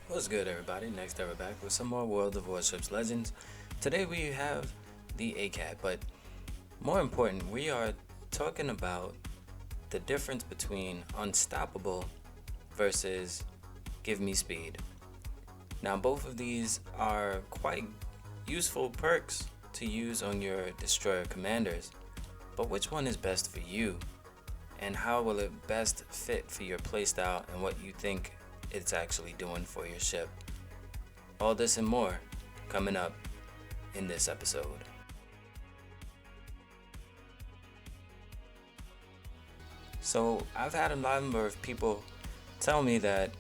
What's good, everybody? Next, we're back with some more World of Warships Legends. Today, we have the ACAT, but more important, we are talking about the difference between Unstoppable versus Give Me Speed. Now, both of these are quite useful perks to use on your destroyer commanders, but which one is best for you? And how will it best fit for your playstyle and what you think it's actually doing for your ship? All this and more coming up in this episode. So, I've had a number of people tell me that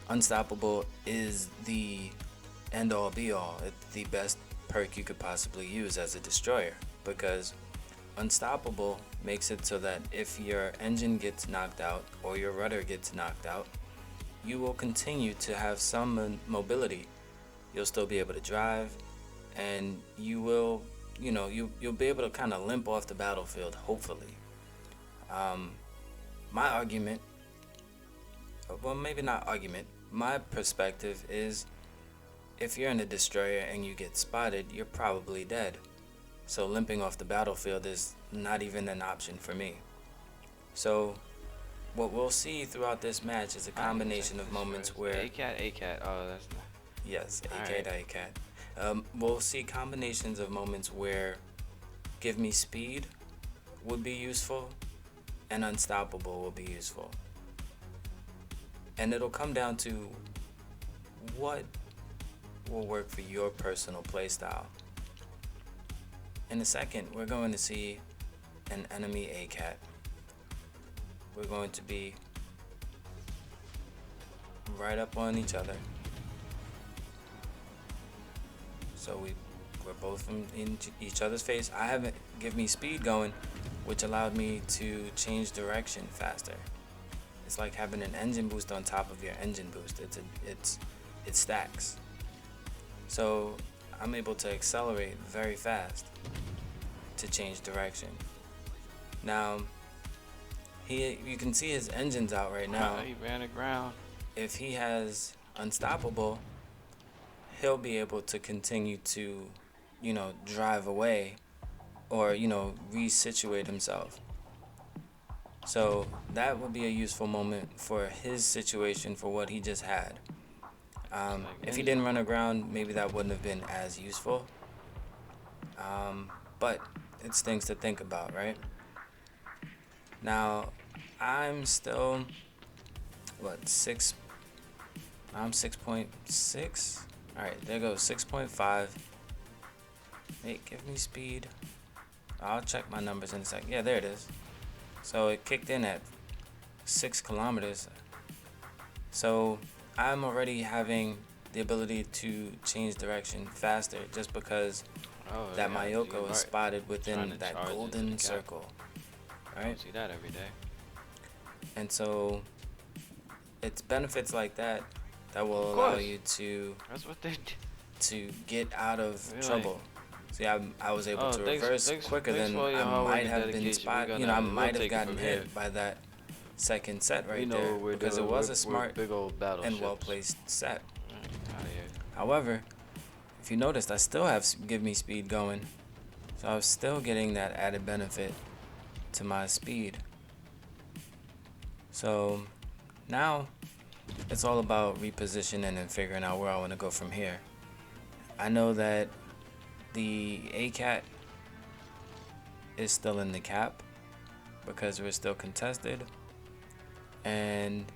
Unstoppable is the end all be all. It's the best perk you could possibly use as a destroyer because Unstoppable makes it so that if your engine gets knocked out or your rudder gets knocked out, you will continue to have some mobility. You'll still be able to drive, and you'll be able to kind of limp off the battlefield, hopefully. My argument, well, maybe not argument, my perspective is if you're in a destroyer and you get spotted, you're probably dead. So limping off the battlefield is not even an option for me. So what we'll see throughout this match is a combination of moments where ACAT. Oh, that's not. Yes, Alright. ACAT. We'll see combinations of moments where Give Me Speed would be useful and Unstoppable will be useful. And it'll come down to what will work for your personal playstyle. In a second, we're going to see an enemy ACAT. We're going to be right up on each other. So we're both in each other's face. I have Give Me Speed going, which allowed me to change direction faster. It's like having an engine boost on top of your engine boost. It stacks. So I'm able to accelerate very fast to change direction. Now, you can see his engine's out right now. He ran aground. If he has Unstoppable, he'll be able to continue to, drive away or, resituate himself. So that would be a useful moment for his situation for what he just had. If he didn't run aground, maybe that wouldn't have been as useful. But it's things to think about, right? Now, I'm still, I'm 6.6. Alright, there goes 6.5. Hey, Give Me Speed. I'll check my numbers in a sec. Yeah, there it is. So it kicked in at 6 kilometers. So I'm already having the ability to change direction faster just because that Mayoko is spotted within that golden circle. Right? See that every day. And so it's benefits like that that will allow you to That's what they do. to get out of Really? trouble. See, I was able to thanks- reverse thanks- quicker thanks than for your I hard work might and have been dedication. spotted. We'll I might take have it gotten from hit here. by that second set right We know there what we're because doing. it was We're a smart big old battleships. and well placed set. Out of here. However, if you noticed, I still have Give Me Speed going, so I was still getting that added benefit to my speed. So now it's all about repositioning and figuring out where I want to go from here. I know that the ACAT is still in the cap because we're still contested, and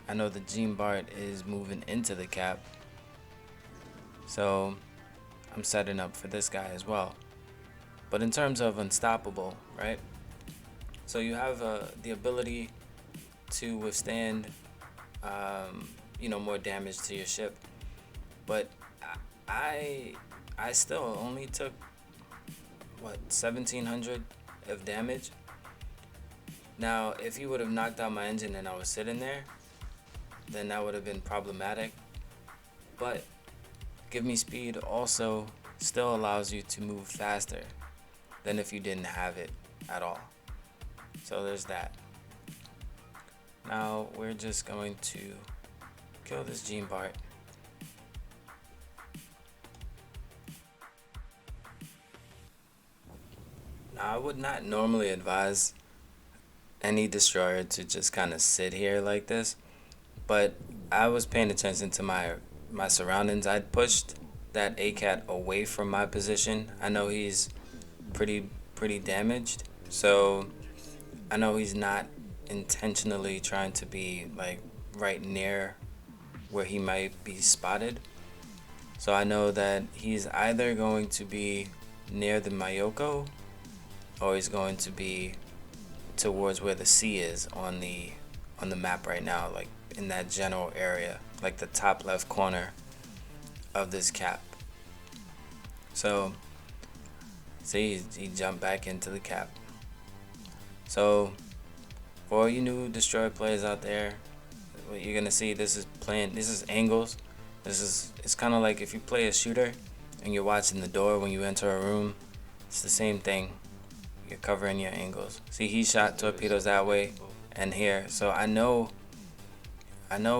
I know the Gene Bart is moving into the cap, so I'm setting up for this guy as well. But in terms of Unstoppable, right? So you have the ability to withstand, more damage to your ship, but I still only took 1700 of damage. Now, if he would have knocked out my engine and I was sitting there, then that would have been problematic. But Give Me Speed also still allows you to move faster than if you didn't have it at all. So there's that. Now we're just going to kill this Gene Bart I would not normally advise any destroyer to just kind of sit here like this, but I was paying attention to my surroundings. I'd pushed that ACAT away from my position. I know he's pretty damaged, so I know he's not intentionally trying to be like right near where he might be spotted. So I know that he's either going to be near the Mayoko or he's going to be towards where the sea is on the map right now, like in that general area, like the top left corner of this cap. So see, he jumped back into the cap. So for all you new destroyer players out there, what you're gonna see, this is angles. It's kind of like if you play a shooter and you're watching the door when you enter a room. It's the same thing. You're covering your angles. See, he shot torpedoes that way and here. So I know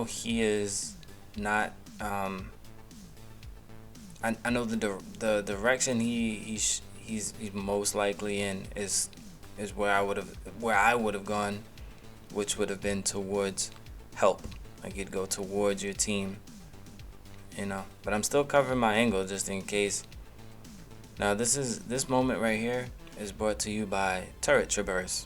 he is not. I know the direction he's most likely in is where I would have gone, which would have been towards help. Like you'd go towards your team, you know. But I'm still covering my angle just in case. Now this moment right here is brought to you by Turret Traverse.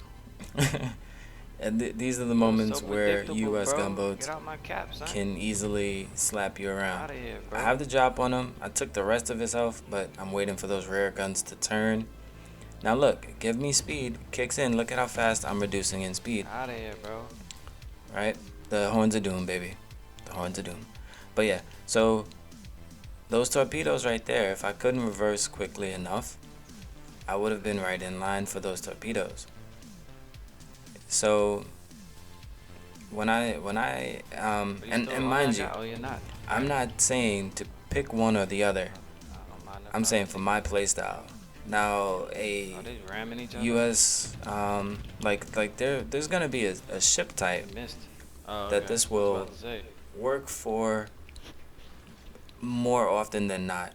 And these are the moments So where predictable, U.S. bro. gunboats Get out my cap, son. can easily slap you around. Outta here, bro. I have the drop on him. I took the rest of his health, but I'm waiting for those rare guns to turn. Now look, Give Me Speed kicks in. Look at how fast I'm reducing in speed. Out of here, bro. Right? The horns of doom, baby. The horns of doom. But yeah, so those torpedoes right there, if I couldn't reverse quickly enough, I would have been right in line for those torpedoes. So when I But you and still on mind that you, guy? Oh, you're not. I'm not saying to pick one or the other. I don't mind that I'm saying problem. for my playstyle. Now a Are they ramming each other? U.S. Like there's gonna be a ship type They missed. Oh, that okay. this I was will about to say. work for more often than not,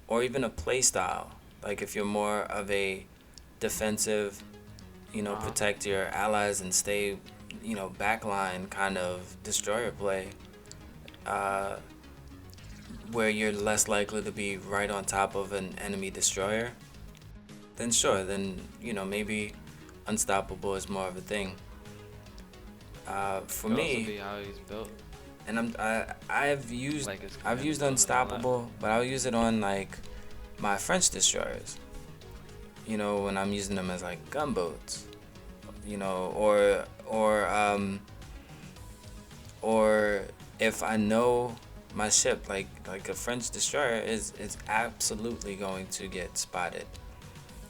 or even a playstyle. Like if you're more of a defensive, protect your allies and stay, backline kind of destroyer play, uh, where you're less likely to be right on top of an enemy destroyer, then sure, then maybe Unstoppable is more of a thing. For Could also me, be how he's built. and I've used Like his I've command used build and all that. Unstoppable, but I'll use it on like my French destroyers. When I'm using them as like gunboats, or if I know my ship like a French destroyer is absolutely going to get spotted.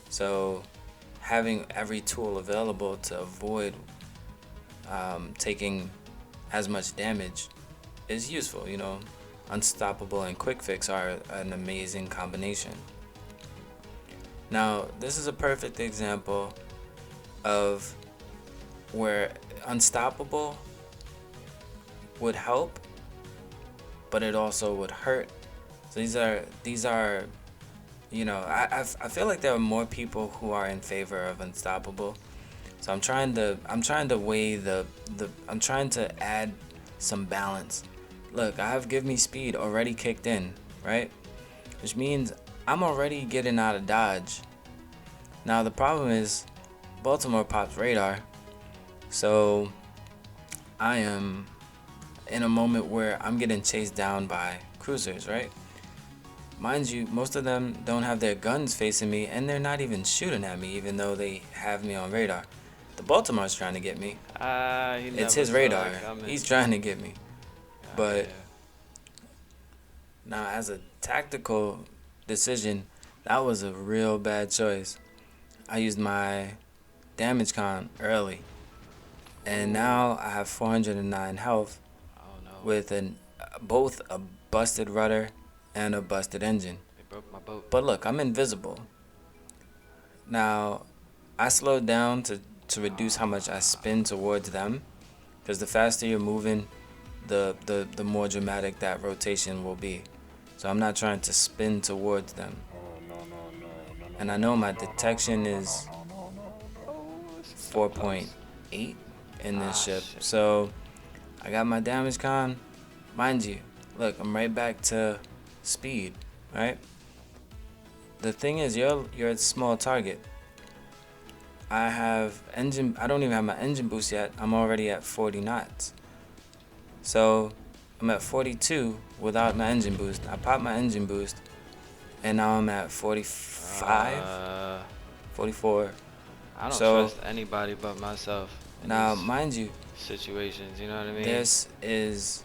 So having every tool available to avoid taking as much damage is useful. Unstoppable and quick fix are an amazing combination. Now this is a perfect example of where Unstoppable would help, but it also would hurt. So these are I feel like there are more people who are in favor of Unstoppable. So I'm trying to weigh I'm trying to add some balance. Look, I have Give Me Speed already kicked in, right? Which means I'm already getting out of dodge. Now the problem is Baltimore pops radar. So I am in a moment where I'm getting chased down by cruisers, right? Mind you, most of them don't have their guns facing me and they're not even shooting at me even though they have me on radar. The Baltimore's trying to get me. He It's never his saw radar. that coming. He's trying to get me. Yeah, But yeah. now as a tactical decision, that was a real bad choice. I used my damage con early. And now I have 409 health Oh no. with both a busted rudder and a busted engine. They broke my boat. But look, I'm invisible. Now, I slowed down to reduce how much I spin towards them, because the faster you're moving, the more dramatic that rotation will be. So I'm not trying to spin towards them. And I know my detection is 4.8 in this ship. Shit. So I got my damage con. Mind you, look, I'm right back to speed, right? The thing is, you're a small target. I don't even have my engine boost yet. I'm already at 40 knots. So I'm at 42 without my engine boost. I popped my engine boost, and now I'm at 45, 44. I don't So trust anybody but myself. In now, these mind you, situations, you know what I mean? this is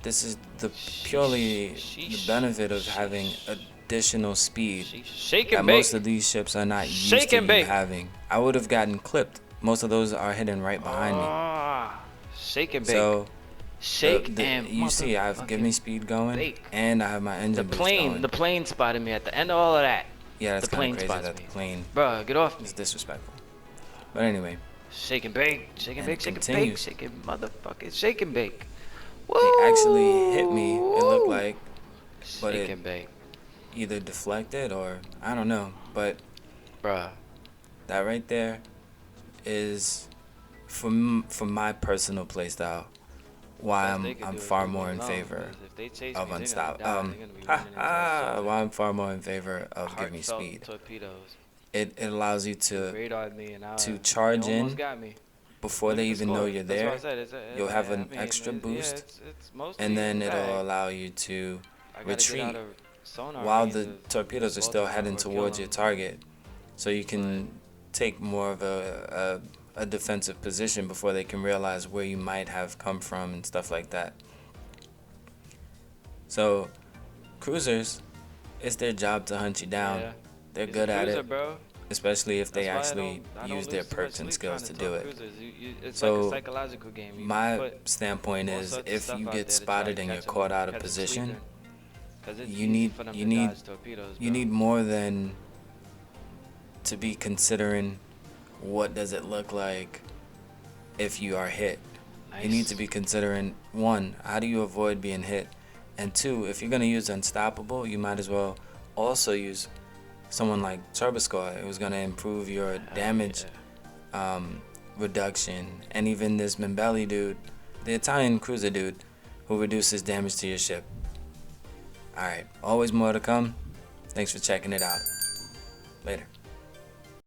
the purely the benefit of having additional speed Shake that and bake. most of these ships are not used Shake to and you bake. having. I would have gotten clipped. Most of those are hidden right behind me. Shake and bake. So Shake and you see, I have Give Me Speed going, bake. and I have my engine boost going. The plane spotted me at the end of all of that. Yeah, that's the kind plane of crazy spots that me. the plane Bruh, get off me. is disrespectful. But anyway, Shake and bake. Shake and And bake. it Shake and bake. continues. Shake and motherfucking shake and bake. Woo! they actually hit me, it looked like, but Shake it and bake. either deflected or I don't know. But Bruh. that right there is for my personal playstyle why I'm far more in favor of Unstoppable. Why I'm far more in favor of Give Me Speed. Torpedoes. It allows you to Radared me and to charge they almost in got me. before Look they at the even score. know you're That's what there. I said. You'll have I an mean, extra yeah, boost, it's mostly and then in the bag. it'll allow you to I gotta retreat get out of sonar while range the of torpedoes are assault still them heading or kill towards your them. target, so you can take more of a defensive position before they can realize where you might have come from and stuff like that. So cruisers, it's their job to hunt you down. Yeah. They're He's good a at cruiser, it, bro. especially if they That's why actually I don't use their lose too much perks and sleep skills trying to do talk it. cruisers. It's So, like a psychological game. You my put standpoint all is, sorts of if stuff you out get there to try spotted to and you're catch 'em, caught out of catch 'em position, sleeping. 'Cause it's you easy need for them you to need dodge torpedoes, you bro. need more than to be considering what does it look like if you are hit. You need to be considering, one, how do you avoid being hit, and two, if you're gonna use Unstoppable, you might as well also use someone like Turboscore. It was gonna improve your damage reduction, and even this Membelli dude, the Italian cruiser dude, who reduces damage to your ship. Alright, always more to come. Thanks for checking it out. Later.